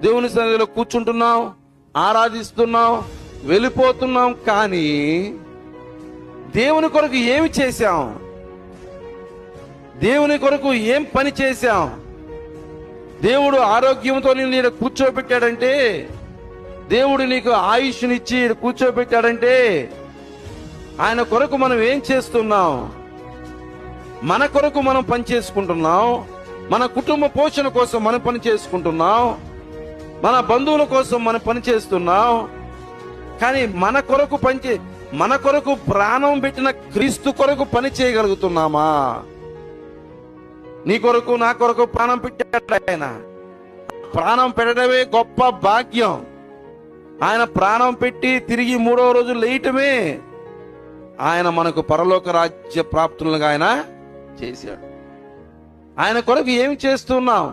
దేవుని సన్నిధిలో కూర్చుంటున్నాం, ఆరాధిస్తున్నాం, వెళ్ళిపోతున్నాం. కానీ దేవుని కొరకు ఏమి చేశాం? దేవుని కొరకు ఏం పని చేశాం? దేవుడు ఆరోగ్యంతో నేను కూర్చోబెట్టాడంటే, దేవుడు నీకు ఆయుష్నిచ్చి కూర్చోబెట్టాడంటే ఆయన కొరకు మనం ఏం చేస్తున్నాం? మన కొరకు మనం పని చేసుకుంటున్నాం, మన కుటుంబ పోషణ కోసం మనం పని చేసుకుంటున్నాం, మన బంధువుల కోసం మనం పని చేస్తున్నాం. కానీ మన కొరకు ప్రాణం పెట్టిన క్రీస్తు కొరకు పని చేయగలుగుతున్నామా? నీ కొరకు నా కొరకు ప్రాణం పెట్టాడు ఆయన. ప్రాణం పెట్టడమే గొప్ప భాగ్యం. ఆయన ప్రాణం పెట్టి తిరిగి 3వ రోజు లేయటమే ఆయన మనకు పరలోక రాజ్య ప్రాప్తులుగా ఆయన చేశాడు. ఆయన కొరకు ఏమి చేస్తున్నాం?